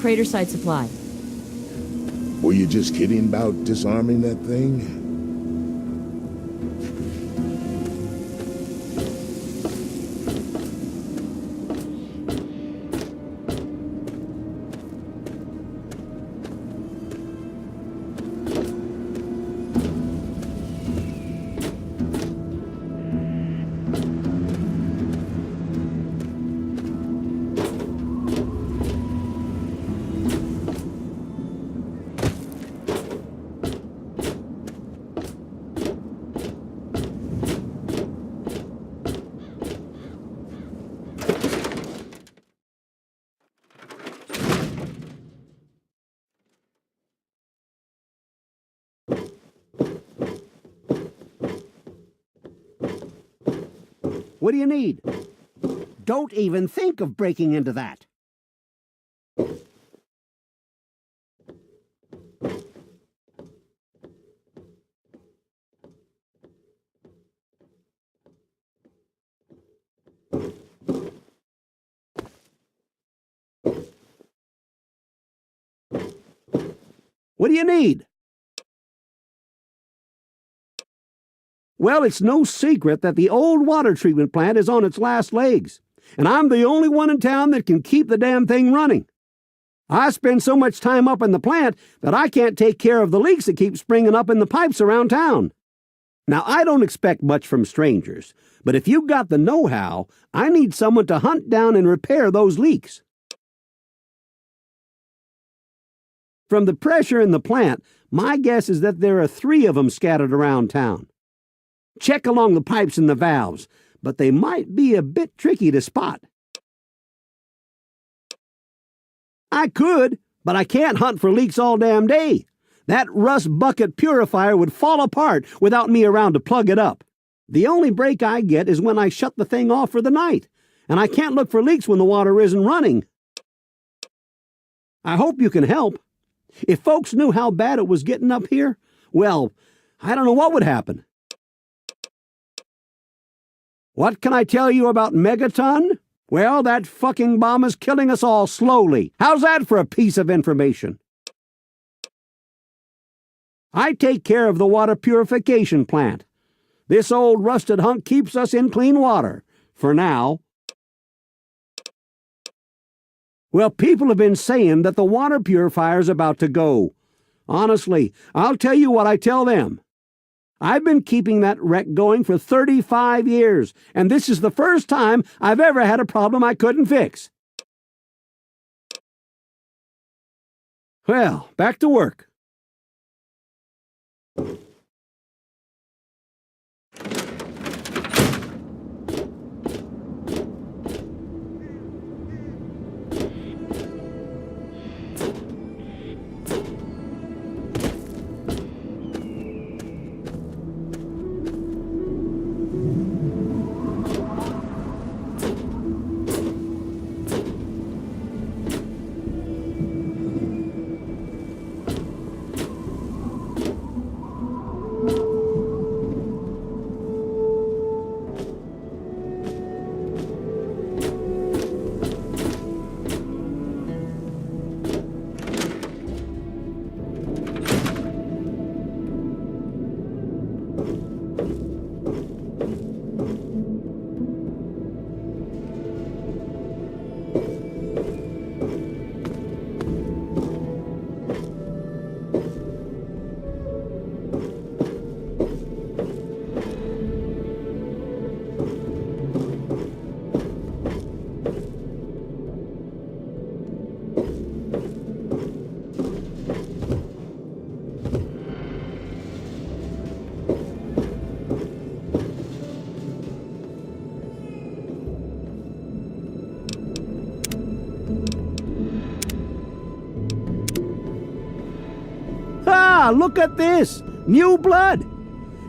Crater site supply. Were you just kidding about disarming that thing? What do you need? Don't even think of breaking into that. What do you need? Well, it's no secret that the old water treatment plant is on its last legs, and I'm the only one in town that can keep the damn thing running. I spend so much time up in the plant that I can't take care of the leaks that keep springing up in the pipes around town. Now, I don't expect much from strangers, but if you've got the know-how, I need someone to hunt down and repair those leaks. From the pressure in the plant, my guess is that there are 3 of them scattered around town. Check along the pipes and the valves, but they might be a bit tricky to spot. I could, but I can't hunt for leaks all damn day. That rust bucket purifier would fall apart without me around to plug it up. The only break I get is when I shut the thing off for the night, and I can't look for leaks when the water isn't running. I hope you can help. If folks knew how bad it was getting up here, well, I don't know what would happen. What can I tell you about Megaton? Well, that fucking bomb is killing us all slowly. How's that for a piece of information? I take care of the water purification plant. This old rusted hunk keeps us in clean water, for now. Well, people have been saying that the water purifier's about to go. Honestly, I'll tell you what I tell them. I've been keeping that wreck going for 35 years, and this is the first time I've ever had a problem I couldn't fix. Well, back to work. Look at this! New blood!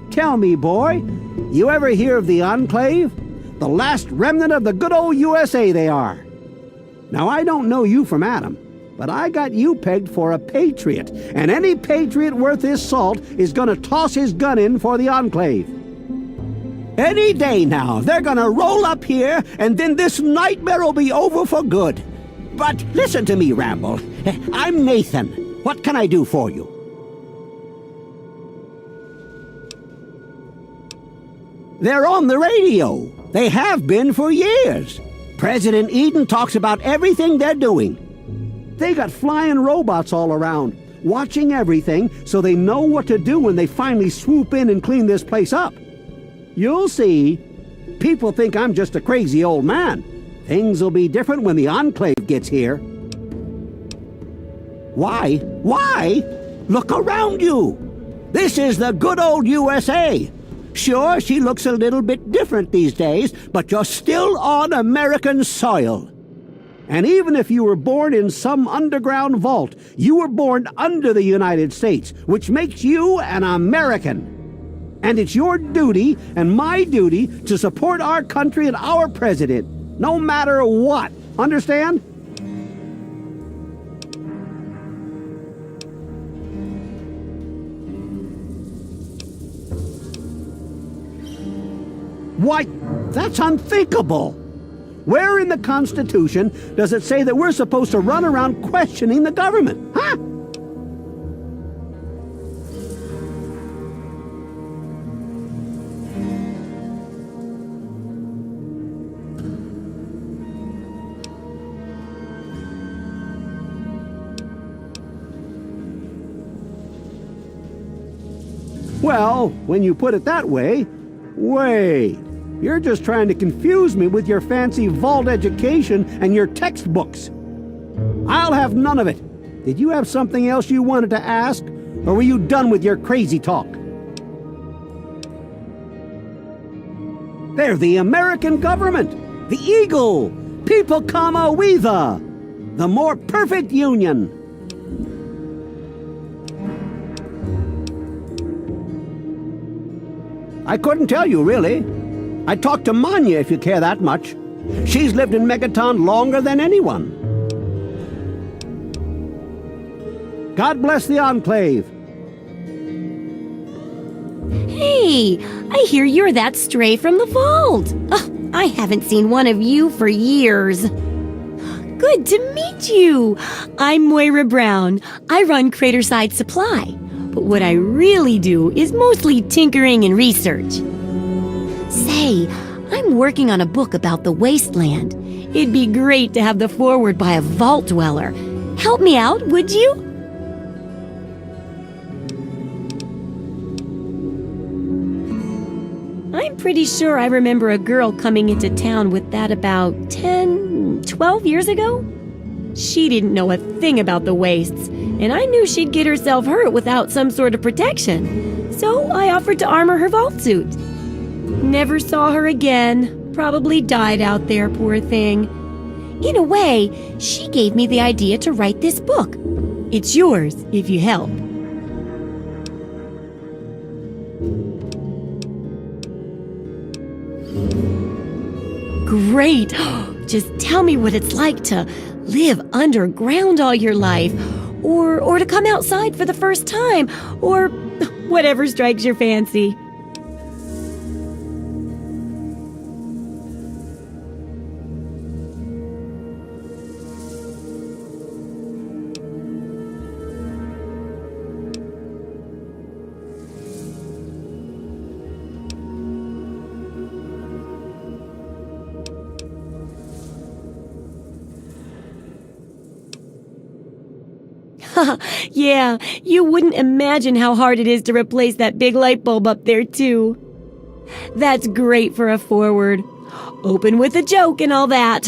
Tell me, boy, you ever hear of the Enclave? The last remnant of the good old USA they are. Now, I don't know you from Adam, but I got you pegged for a patriot, and any patriot worth his salt is gonna toss his gun in for the Enclave. Any day now, they're gonna roll up here, and then this nightmare will be over for good. But listen to me, Ramble. I'm Nathan. What can I do for you? They're on the radio. They have been for years. President Eden talks about everything they're doing. They got flying robots all around, watching everything so they know what to do when they finally swoop in and clean this place up. You'll see. People think I'm just a crazy old man. Things will be different when the Enclave gets here. Why? Why? Look around you. This is the good old USA. Sure, she looks a little bit different these days, but you're still on American soil. And even if you were born in some underground vault, you were born under the United States, which makes you an American. And it's your duty and my duty to support our country and our president, no matter what. Understand? Why, that's unthinkable. Where in the Constitution does it say that we're supposed to run around questioning the government? Huh? Well, when you put it that way, wait. You're just trying to confuse me with your fancy vault education and your textbooks. I'll have none of it. Did you have something else you wanted to ask, or were you done with your crazy talk? They're the American government, the Eagle, People Comma Weather, the more perfect union. I couldn't tell you, really. I talked to Manya, if you care that much. She's lived in Megaton longer than anyone. God bless the Enclave. Hey, I hear you're that stray from the vault. Oh, I haven't seen one of you for years. Good to meet you. I'm Moira Brown. I run Craterside Supply. But what I really do is mostly tinkering and research. Say, I'm working on a book about the wasteland. It'd be great to have the foreword by a vault dweller. Help me out, would you? I'm pretty sure I remember a girl coming into town with that about 12 years ago. She didn't know a thing about the wastes, and I knew she'd get herself hurt without some sort of protection. So I offered to armor her vault suit. Never saw her again. Probably died out there, poor thing. In a way, she gave me the idea to write this book. It's yours, if you help. Great! Just tell me what it's like to live underground all your life, or to come outside for the first time, or whatever strikes your fancy. Yeah, you wouldn't imagine how hard it is to replace that big light bulb up there, too. That's great for a forward. Open with a joke and all that.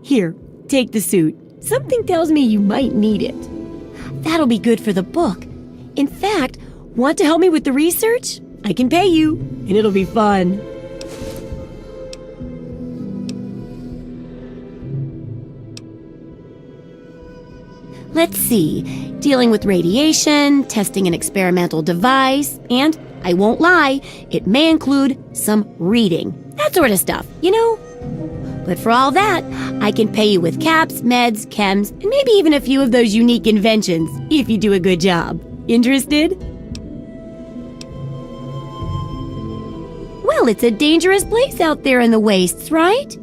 Here, take the suit. Something tells me you might need it. That'll be good for the book. In fact, want to help me with the research? I can pay you, and it'll be fun. Let's see, dealing with radiation, testing an experimental device, and, I won't lie, it may include some reading. That sort of stuff, you know? But for all that, I can pay you with caps, meds, chems, and maybe even a few of those unique inventions, if you do a good job. Interested? Well, it's a dangerous place out there in the wastes, right?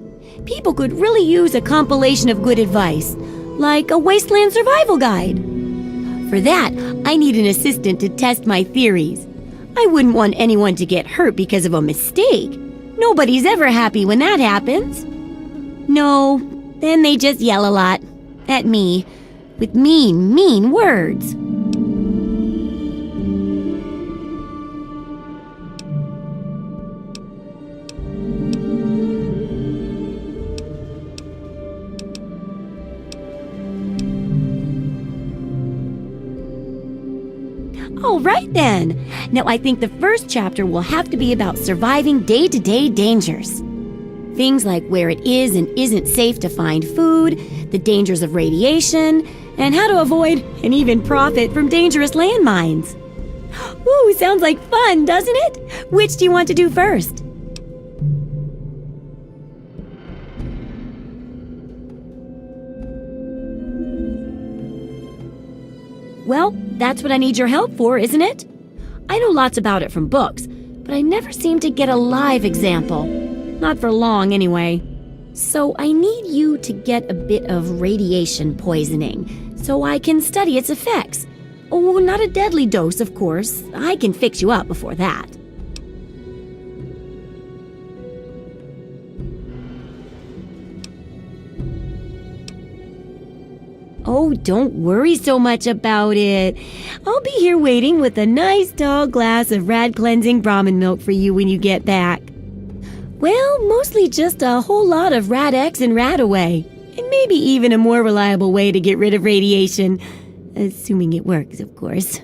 People could really use a compilation of good advice. like a wasteland survival guide. For that, I need an assistant to test my theories. I wouldn't want anyone to get hurt because of a mistake. Nobody's ever happy when that happens. No, then they just yell a lot at me with mean, mean words. All right then. Now I think the first chapter will have to be about surviving day-to-day dangers. Things like where it is and isn't safe to find food, the dangers of radiation, and how to avoid and even profit from dangerous landmines. Ooh, sounds like fun, doesn't it? Which do you want to do first? Well, that's what I need your help for, isn't it? I know lots about it from books, but I never seem to get a live example. Not for long, anyway. So I need you to get a bit of radiation poisoning, so I can study its effects. Oh, not a deadly dose, of course. I can fix you up before that. Oh, don't worry so much about it. I'll be here waiting with a nice tall glass of rad-cleansing Brahmin milk for you when you get back. Well, mostly just a whole lot of Rad-X and Rad-Away, and maybe even a more reliable way to get rid of radiation, assuming it works, of course.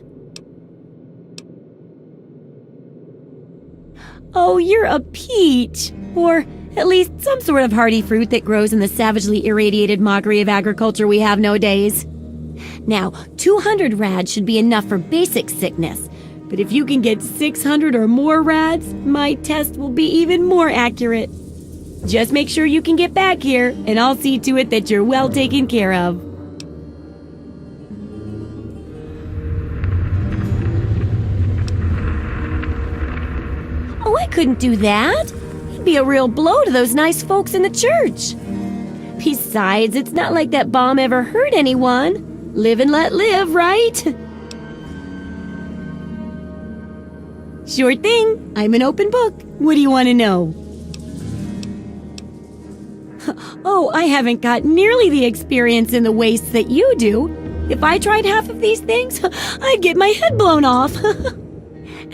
Oh, you're a peach, or at least some sort of hardy fruit that grows in the savagely irradiated mockery of agriculture we have nowadays. Now, 200 rads should be enough for basic sickness, but if you can get 600 or more rads, my test will be even more accurate. Just make sure you can get back here, and I'll see to it that you're well taken care of. Oh, I couldn't do that. It'd be a real blow to those nice folks in the church. Besides, it's not like that bomb ever hurt anyone. Live and let live, right? Sure thing. I'm an open book. What do you want to know? Oh, I haven't got nearly the experience in the wastes that you do. If I tried half of these things, I'd get my head blown off.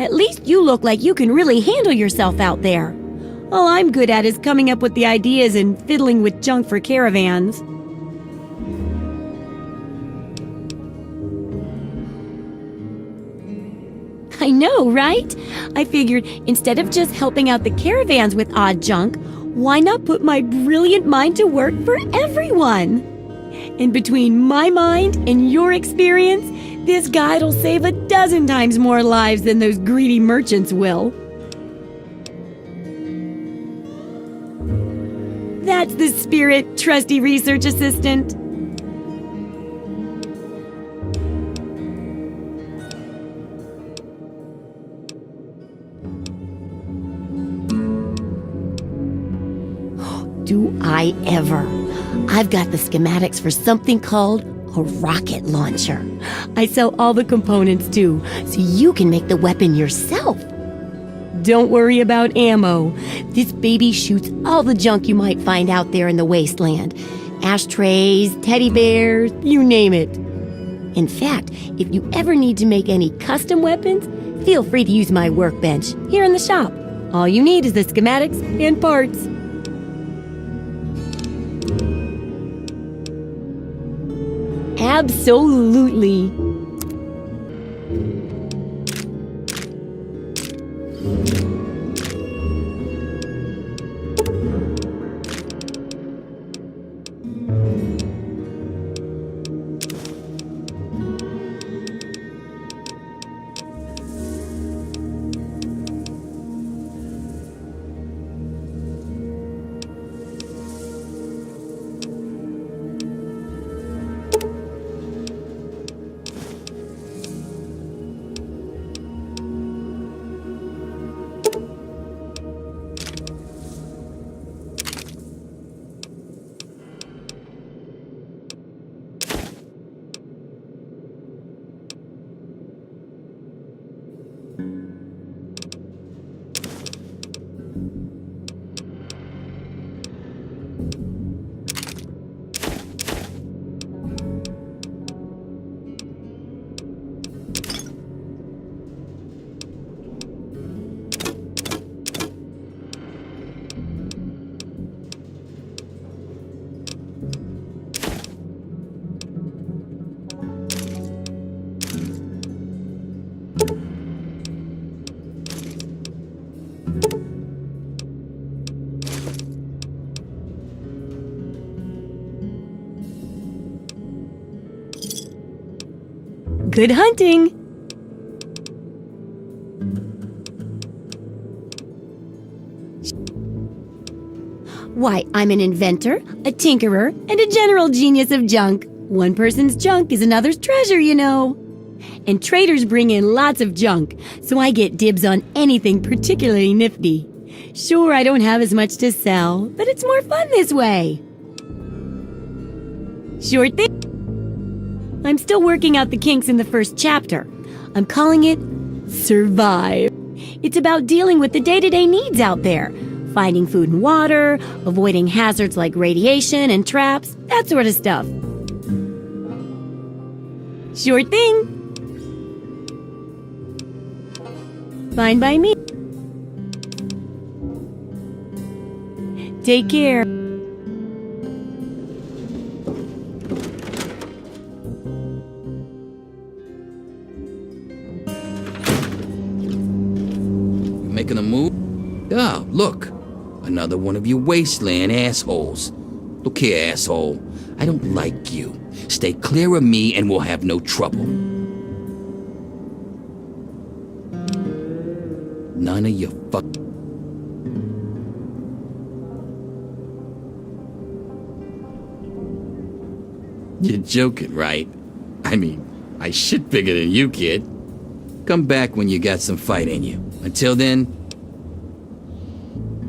At least you look like you can really handle yourself out there. All I'm good at is coming up with the ideas and fiddling with junk for caravans. I know, right? I figured instead of just helping out the caravans with odd junk, why not put my brilliant mind to work for everyone? And between my mind and your experience, this guide will save a dozen times more lives than those greedy merchants will. That's the spirit, trusty research assistant. Do I ever? I've got the schematics for something called a rocket launcher. I sell all the components too, so you can make the weapon yourself. Don't worry about ammo. This baby shoots all the junk you might find out there in the wasteland. Ashtrays, teddy bears, you name it. In fact, if you ever need to make any custom weapons, feel free to use my workbench here in the shop. All you need is the schematics and parts. Absolutely. Good hunting! Why, I'm an inventor, a tinkerer, and a general genius of junk. One person's junk is another's treasure, you know. And traders bring in lots of junk, so I get dibs on anything particularly nifty. Sure, I don't have as much to sell, but it's more fun this way. Sure thing. I'm still working out the kinks in the first chapter. I'm calling it Survive. It's about dealing with the day-to-day needs out there. Finding food and water, avoiding hazards like radiation and traps, that sort of stuff. Sure thing. Fine by me. Take care. Making a move? Ah, look. Another one of you wasteland assholes. Look here, asshole. I don't like you. Stay clear of me and we'll have no trouble. None of your fuck... You're joking, right? I mean, I shit bigger than you, kid. Come back when you got some fight in you. Until then,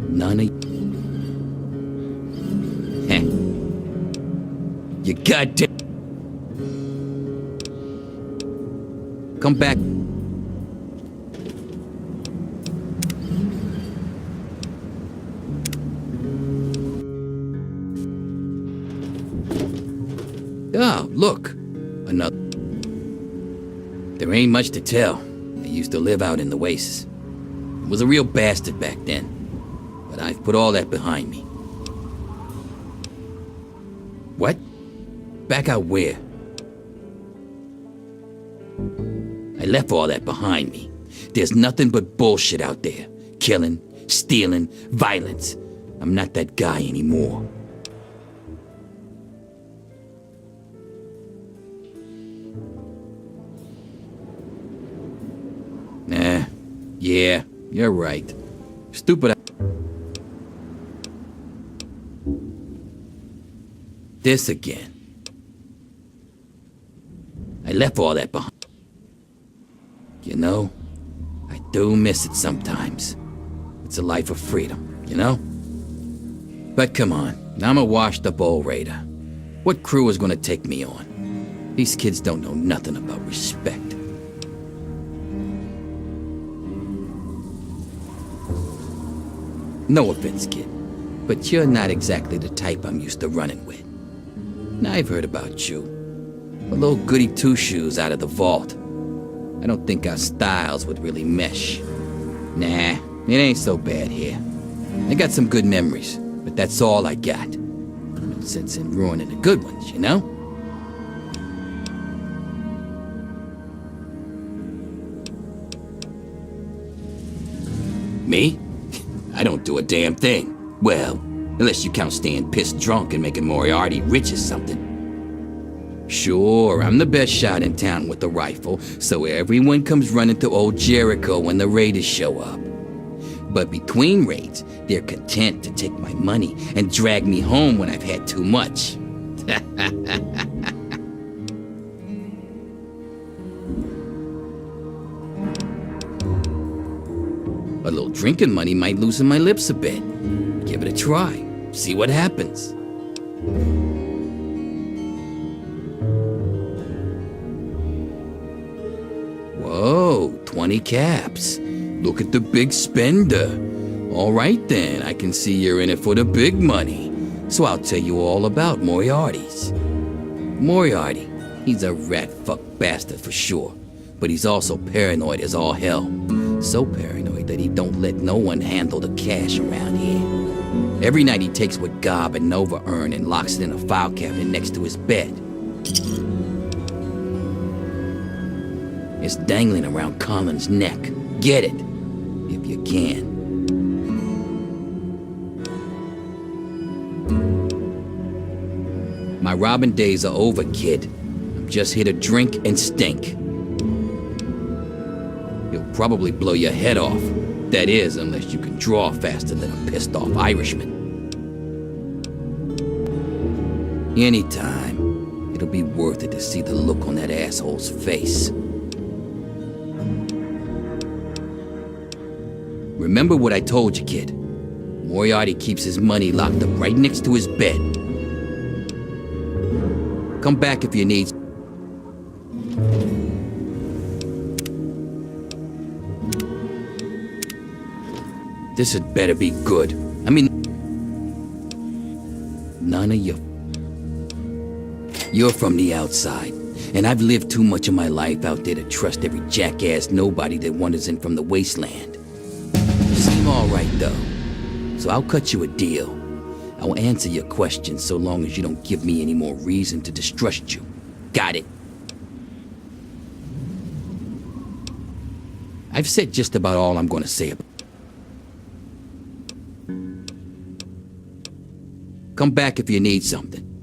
none of... Heh. You goddamn... Come back. Oh, look. Another... There ain't much to tell. I used to live out in the wastes. Was a real bastard back then. But I've put all that behind me. What? Back out where? I left all that behind me. There's nothing but bullshit out there. Killing, stealing, violence. I'm not that guy anymore. Nah, yeah, you're right. Stupid. This again. I left all that behind. You know, I do miss it sometimes. It's a life of freedom, you know? But come on, I'm a washed-up old raider. What crew is gonna take me on? These kids don't know nothing about respect. No offense, kid, but you're not exactly the type I'm used to running with. Now I've heard about you. A little goody two-shoes out of the vault. I don't think our styles would really mesh. Nah, it ain't so bad here. I got some good memories, but that's all I got. No sense in ruining the good ones, you know? Me? I don't do a damn thing. Well, unless you count staying pissed drunk and making Moriarty rich or something. Sure, I'm the best shot in town with a rifle, so everyone comes running to old Jericho when the raiders show up. But between raids, they're content to take my money and drag me home when I've had too much. A little drinking money might loosen my lips a bit. Give it a try. See what happens. Whoa, 20 caps. Look at the big spender. All right then, I can see you're in it for the big money. So I'll tell you all about Moriarty's. Moriarty, he's a rat-fuck bastard for sure. But he's also paranoid as all hell. So paranoid that he don't let no one handle the cash around here. Every night he takes what Gob and Nova earn and locks it in a file cabinet next to his bed. It's dangling around Colin's neck. Get it, if you can. My robbing days are over, kid. I'm just here to drink and stink. probably blow your head off. That is, unless you can draw faster than a pissed off Irishman. Anytime, it'll be worth it to see the look on that asshole's face. Remember what I told you, kid. Moriarty keeps his money locked up right next to his bed. Come back if you need. This had better be good. I mean, none of you. You're from the outside, and I've lived too much of my life out there to trust every jackass nobody that wanders in from the wasteland. You seem all right, though, so I'll cut you a deal. I'll answer your questions so long as you don't give me any more reason to distrust you. Got it? I've said just about all I'm going to say about. Come back if you need something.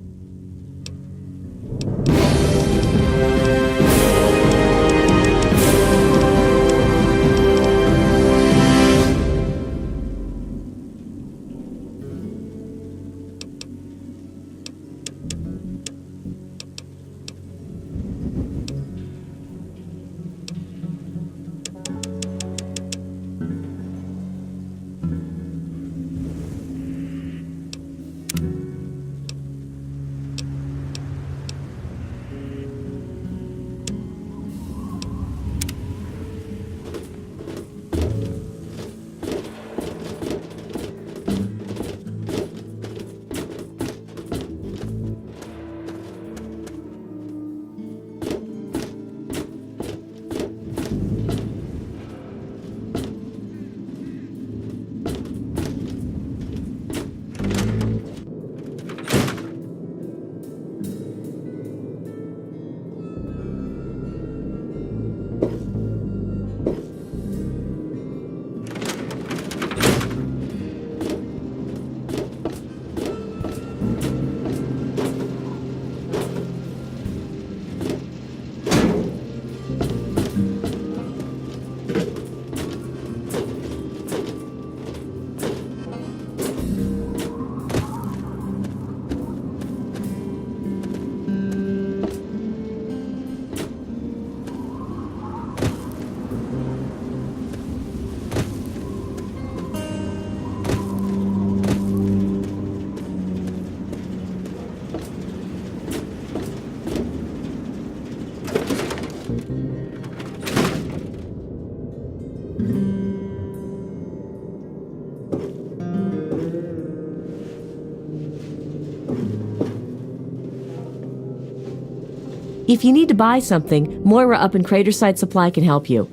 If you need to buy something, Moira up in Craterside Supply can help you.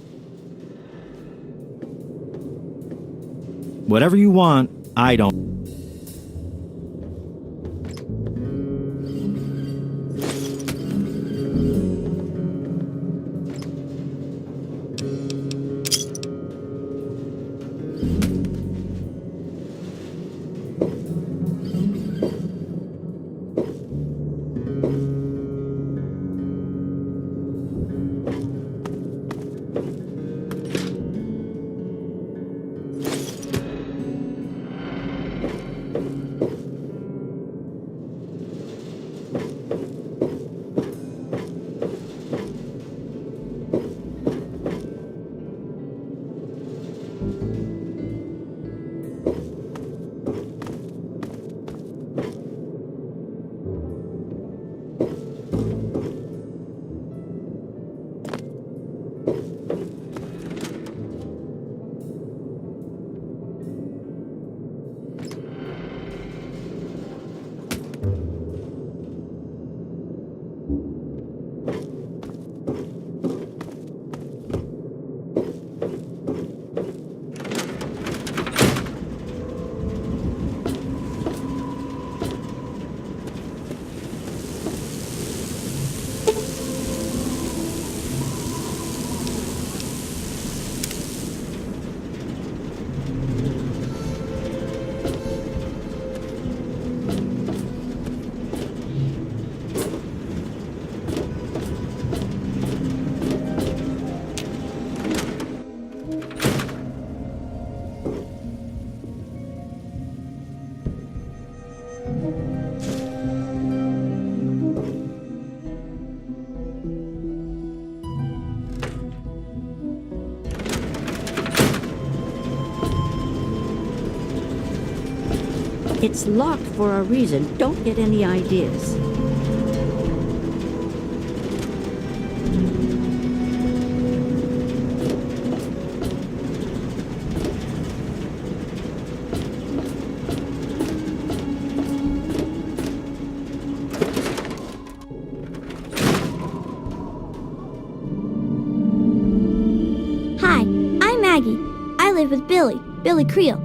Whatever you want, I don't. It's locked for a reason. Don't get any ideas. Hi, I'm Maggie. I live with Billy Creel.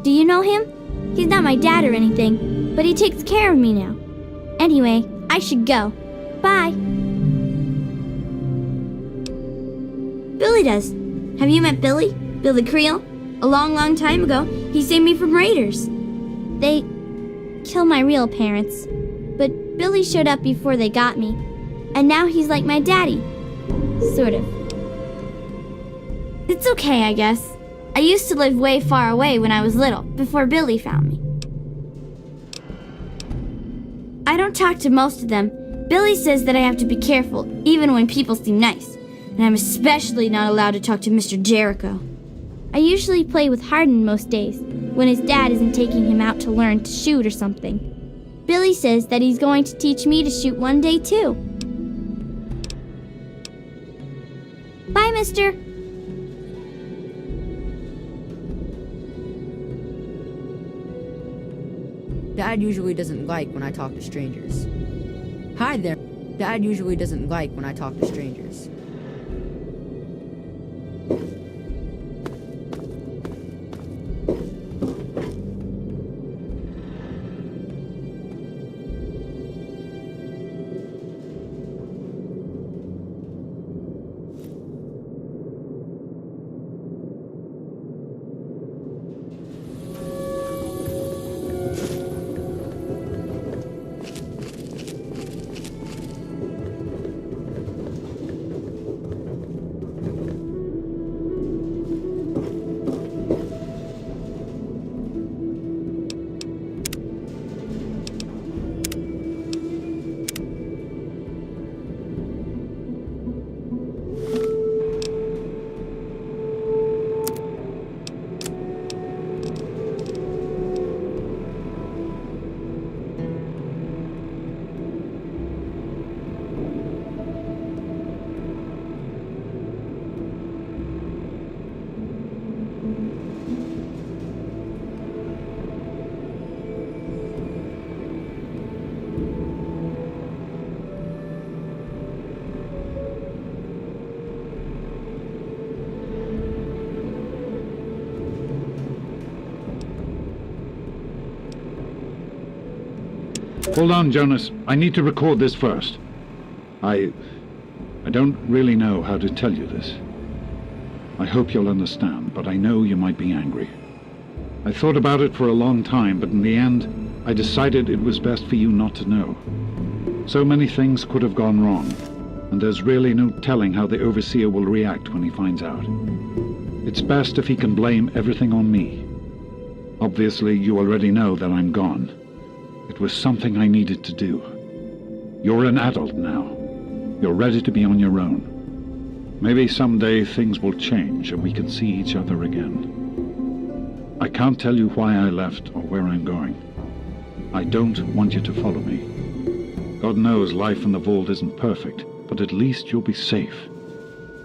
Do you know him? He's not my dad or anything, but he takes care of me now. Anyway, I should go. Bye. Billy does. Have you met Billy? Billy Creel? A long time ago, he saved me from raiders. They killed my real parents, but Billy showed up before they got me, and now he's like my daddy. Sort of. It's okay, I guess. I used to live way far away when I was little, before Billy found me. I don't talk to most of them. Billy says that I have to be careful, even when people seem nice, and I'm especially not allowed to talk to Mr. Jericho. I usually play with Hardin most days, when his dad isn't taking him out to learn to shoot or something. Billy says that he's going to teach me to shoot one day too. Bye, mister. Dad usually doesn't like when I talk to strangers. Hi there. Dad usually doesn't like when I talk to strangers. Hold on, Jonas. I need to record this first. I don't really know how to tell you this. I hope you'll understand, but I know you might be angry. I thought about it for a long time, but in the end, I decided it was best for you not to know. So many things could have gone wrong, and there's really no telling how the Overseer will react when he finds out. It's best if he can blame everything on me. Obviously, you already know that I'm gone. It was something I needed to do. You're an adult now. You're ready to be on your own. Maybe someday things will change and we can see each other again. I can't tell you why I left or where I'm going. I don't want you to follow me. God knows life in the vault isn't perfect, but at least you'll be safe.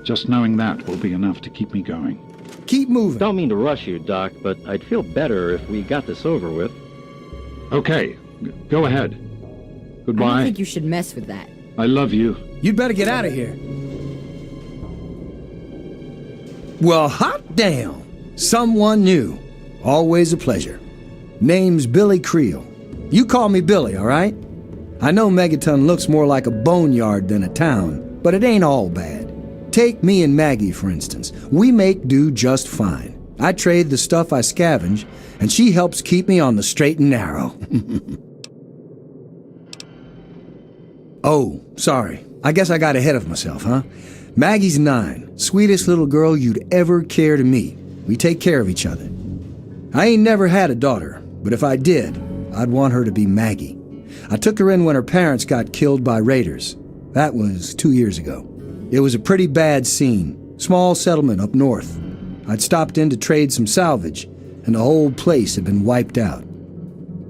Just knowing that will be enough to keep me going. Keep moving. Don't mean to rush you, Doc, but I'd feel better if we got this over with. Okay, go ahead. Goodbye. I don't think you should mess with that. I love you. You'd better get out of here. Well, hot damn. Someone new. Always a pleasure. Name's Billy Creel. You call me Billy, all right? I know Megaton looks more like a boneyard than a town, but it ain't all bad. Take me and Maggie, for instance. We make do just fine. I trade the stuff I scavenge, and she helps keep me on the straight and narrow. Oh, sorry. I guess I got ahead of myself, huh? Maggie's 9. Sweetest little girl you'd ever care to meet. We take care of each other. I ain't never had a daughter, but if I did, I'd want her to be Maggie. I took her in when her parents got killed by raiders. That was 2 years ago. It was a pretty bad scene. Small settlement up north. I'd stopped in to trade some salvage, and the whole place had been wiped out.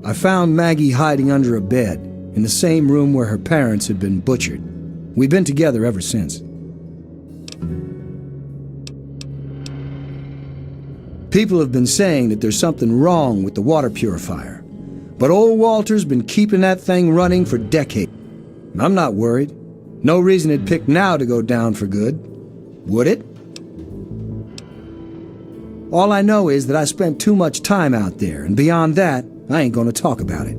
I found Maggie hiding under a bed in the same room where her parents had been butchered. We've been together ever since. People have been saying that there's something wrong with the water purifier, but old Walter's been keeping that thing running for decades. I'm not worried. No reason it'd pick now to go down for good. Would it? All I know is that I spent too much time out there, and beyond that, I ain't gonna talk about it.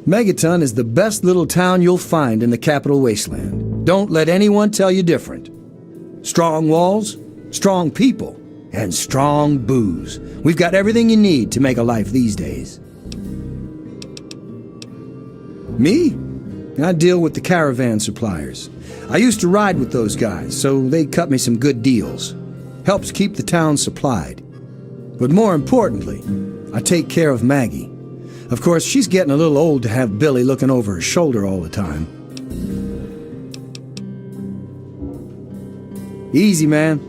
Megaton is the best little town you'll find in the capital wasteland. Don't let anyone tell you different. Strong walls, strong people, and strong booze. We've got everything you need to make a life these days. Me? I deal with the caravan suppliers. I used to ride with those guys, so they cut me some good deals. Helps keep the town supplied. But more importantly, I take care of Maggie. Of course, she's getting a little old to have Billy looking over her shoulder all the time. Easy, man.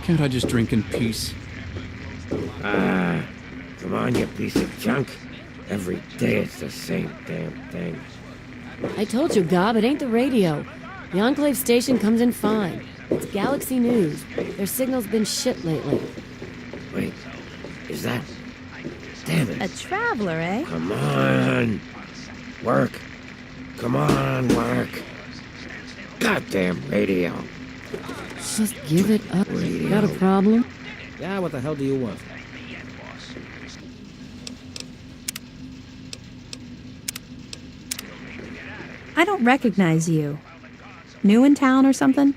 Can't I just drink in peace? Ah, come on, you piece of junk. Every day it's the same damn thing. I told you, Gob, it ain't the radio. The Enclave station comes in fine. It's Galaxy News. Their signal's been shit lately. Wait, is that... Damn it. A traveler, eh? Come on. Work. Come on, work. Goddamn radio. Just give it up. Radio. Got a problem? Yeah, what the hell do you want? I don't recognize you. New in town or something?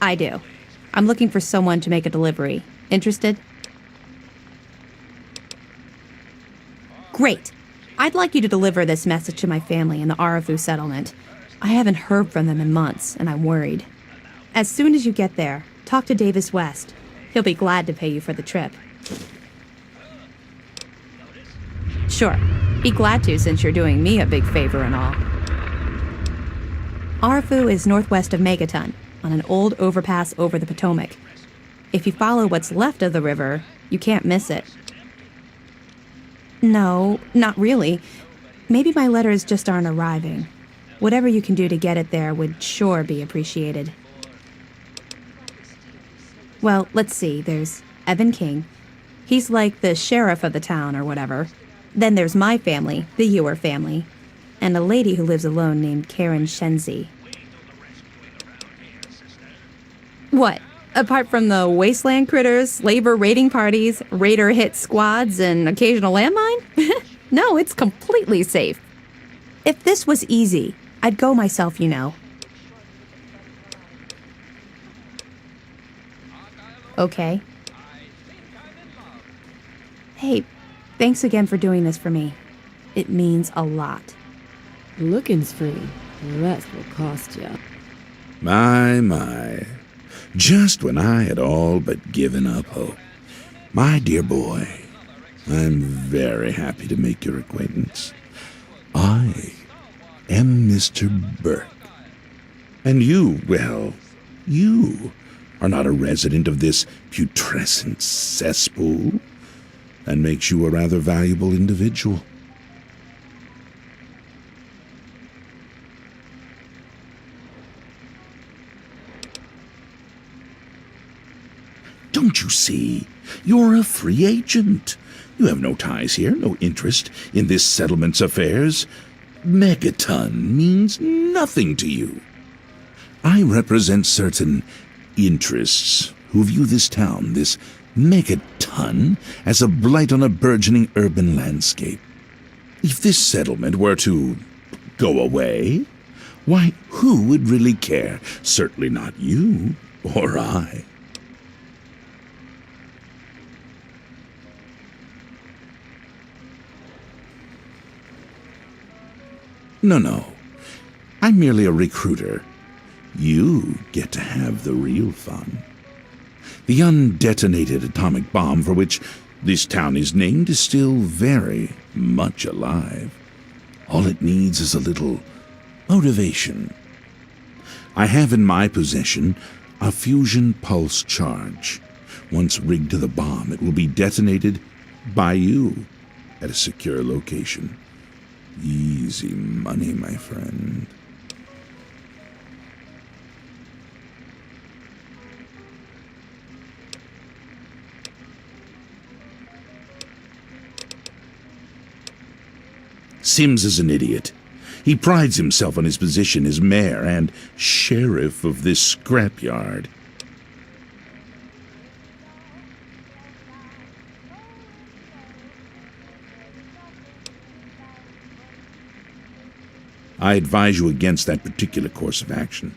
I do. I'm looking for someone to make a delivery. Interested? Great. I'd like you to deliver this message to my family in the Arafu settlement. I haven't heard from them in months, and I'm worried. As soon as you get there, talk to Davis West. He'll be glad to pay you for the trip. Sure. Be glad to, since you're doing me a big favor and all. Arafu is northwest of Megaton, on an old overpass over the Potomac. If you follow what's left of the river, you can't miss it. No, not really. Maybe my letters just aren't arriving. Whatever you can do to get it there would sure be appreciated. Well, let's see. There's Evan King. He's like the sheriff of the town or whatever. Then there's my family, the Ewer family, and a lady who lives alone named Karen Shenzi. What? Apart from the wasteland critters, labor raiding parties, raider hit squads, and occasional landmine? No, it's completely safe. If this was easy, I'd go myself, you know. Okay. Hey, thanks again for doing this for me. It means a lot. Looking's free. The rest will cost you. My. Just when I had all but given up hope. My dear boy, I'm very happy to make your acquaintance. I am Mr. Burke. And you, well, you are not a resident of this putrescent cesspool. That makes you a rather valuable individual. Don't you see? You're a free agent. You have no ties here, no interest in this settlement's affairs. Megaton means nothing to you. I represent certain interests who view this town, this Megaton, as a blight on a burgeoning urban landscape. If this settlement were to go away, why, who would really care? Certainly not you or I. No. I'm merely a recruiter. You get to have the real fun. The undetonated atomic bomb for which this town is named is still very much alive. All it needs is a little motivation. I have in my possession a fusion pulse charge. Once rigged to the bomb, it will be detonated by you at a secure location. Easy money, my friend. Sims is an idiot. He prides himself on his position as mayor and sheriff of this scrapyard. I advise you against that particular course of action.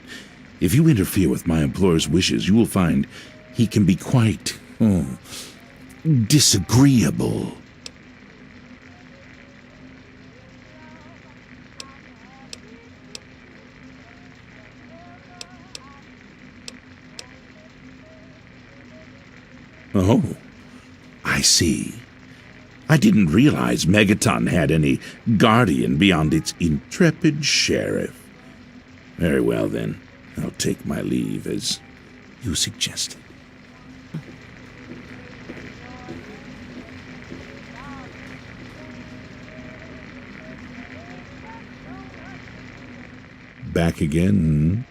If you interfere with my employer's wishes, you will find he can be quite, disagreeable. Oh, I see. I didn't realize Megaton had any guardian beyond its intrepid sheriff. Very well, then. I'll take my leave, as you suggested. Back again?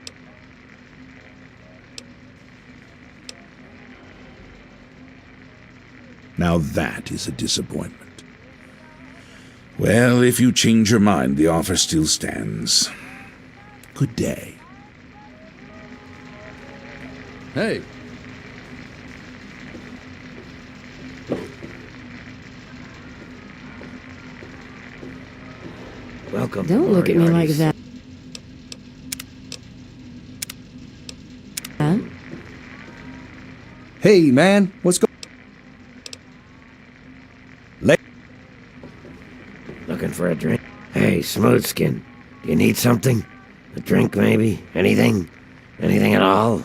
Now that is a disappointment. Well, if you change your mind, the offer still stands. Good day. Hey. Welcome. Don't look at me like that. Huh? Hey, man, what's going Looking for a drink? Hey, Smoothskin, do you need something? A drink, maybe? Anything? Anything at all?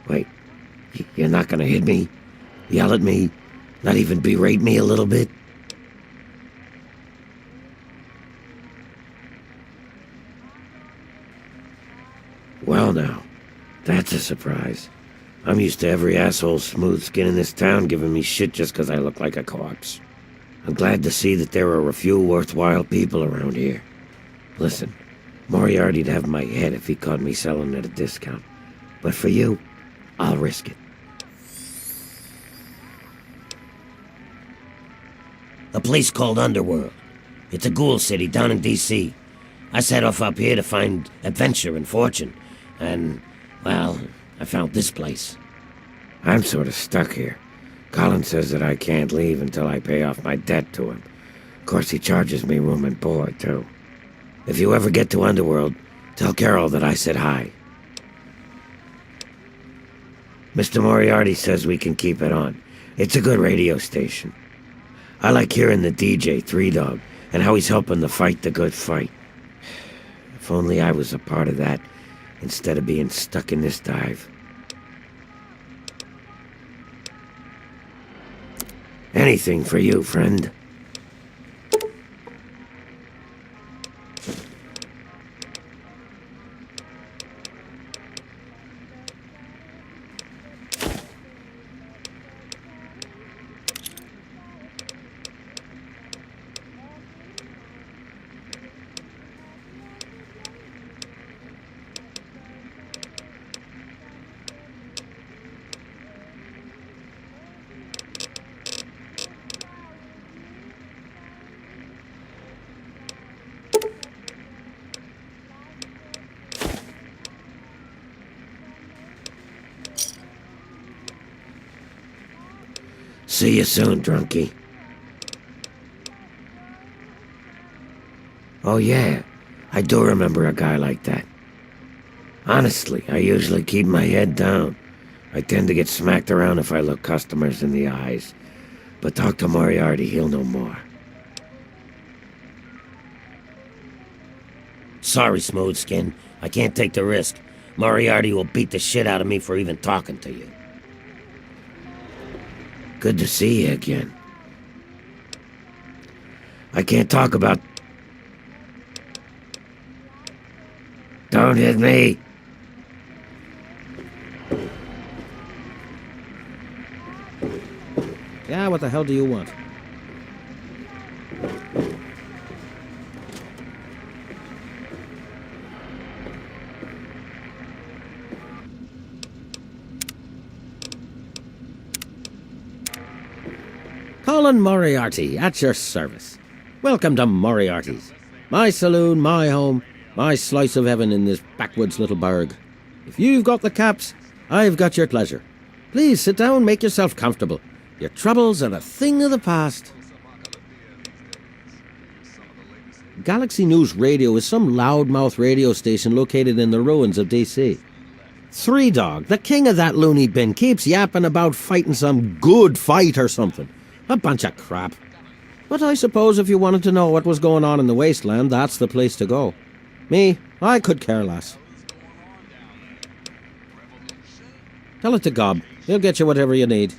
Wait, you're not gonna hit me? Yell at me? Not even berate me a little bit? Well now, that's a surprise. I'm used to every asshole smooth skin in this town giving me shit just 'cause I look like a corpse. I'm glad to see that there are a few worthwhile people around here. Listen, Moriarty'd have my head if he caught me selling at a discount. But for you, I'll risk it. A place called Underworld. It's a ghoul city down in D.C. I set off up here to find adventure and fortune. And, well, I found this place. I'm sort of stuck here. Colin says that I can't leave until I pay off my debt to him. Of course, he charges me room and board, too. If you ever get to Underworld, tell Carol that I said hi. Mr. Moriarty says we can keep it on. It's a good radio station. I like hearing the DJ, Three Dog, and how he's helping to fight the good fight. If only I was a part of that, instead of being stuck in this dive. Anything for you, friend. See you soon, drunkie. Oh yeah, I do remember a guy like that. Honestly, I usually keep my head down. I tend to get smacked around if I look customers in the eyes. But talk to Moriarty, he'll know more. Sorry, Smoothskin. I can't take the risk. Moriarty will beat the shit out of me for even talking to you. Good to see you again. I can't talk about... Don't hit me! Yeah, what the hell do you want? Colin Moriarty, at your service. Welcome to Moriarty's. My saloon, my home, my slice of heaven in this backwoods little burg. If you've got the caps, I've got your pleasure. Please sit down, make yourself comfortable. Your troubles are a thing of the past. Galaxy News Radio is some loudmouth radio station located in the ruins of D.C. Three Dog, the king of that loony bin, keeps yapping about fighting some good fight or something. A bunch of crap. But I suppose if you wanted to know what was going on in the wasteland, that's the place to go. Me, I could care less. Tell it to Gob. He'll get you whatever you need.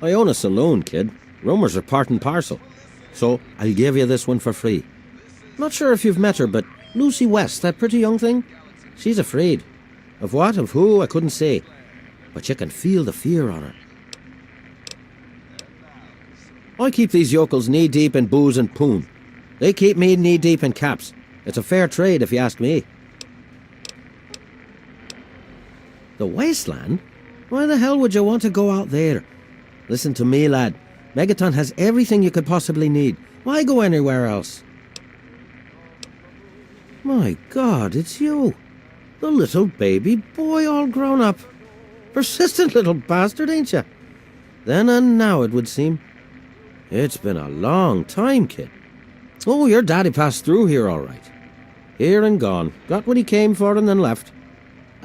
I own a saloon, kid. Rumors are part and parcel. So I'll give you this one for free. Not sure if you've met her, but Lucy West, that pretty young thing, she's afraid. Of what, of who, I couldn't say. But you can feel the fear on her. I keep these yokels knee-deep in booze and poon. They keep me knee-deep in caps. It's a fair trade, if you ask me. The wasteland? Why the hell would you want to go out there? Listen to me, lad. Megaton has everything you could possibly need. Why go anywhere else? My God, it's you. The little baby boy all grown up. Persistent little bastard, ain't ya? Then and now, it would seem. It's been a long time, kid. Oh, your daddy passed through here all right. Here and gone. Got what he came for and then left.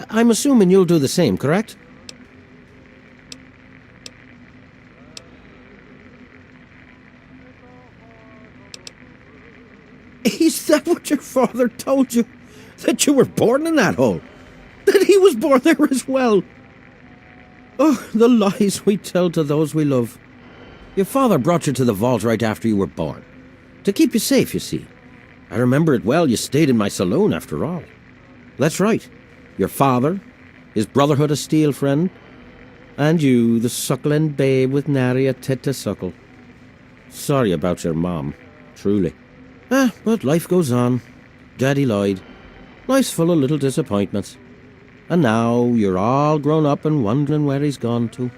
I'm assuming you'll do the same, correct? Is that what your father told you? That you were born in that hole? That he was born there as well? Oh, the lies we tell to those we love. Your father brought you to the vault right after you were born. To keep you safe, you see. I remember it well, you stayed in my saloon after all. That's right. Your father, his Brotherhood of Steel friend, and you, the suckling babe with nary a tit to suckle. Sorry about your mom, truly. But life goes on. Daddy lied. Life's full of little disappointments. And now you're all grown up and wondering where he's gone to.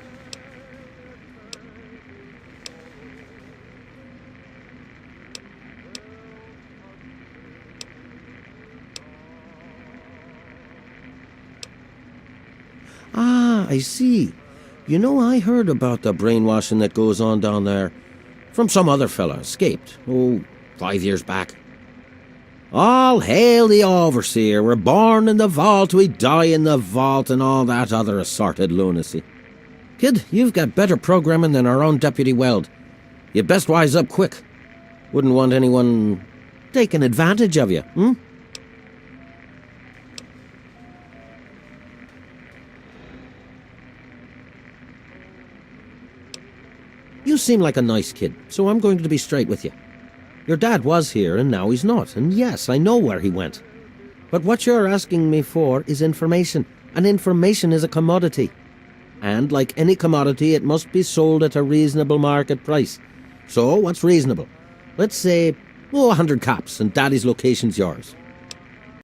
Ah, I see. You know, I heard about the brainwashing that goes on down there. From some other fella, escaped. 5 years back. All hail the overseer. We're born in the vault, we die in the vault, and all that other assorted lunacy. Kid, you've got better programming than our own Deputy Weld. You'd best wise up quick. Wouldn't want anyone taking advantage of you, hmm? You seem like a nice kid, so I'm going to be straight with you. Your dad was here, and now he's not, and yes, I know where he went. But what you're asking me for is information, and information is a commodity. And like any commodity, it must be sold at a reasonable market price. So, what's reasonable? Let's say, 100 caps, and Daddy's location's yours.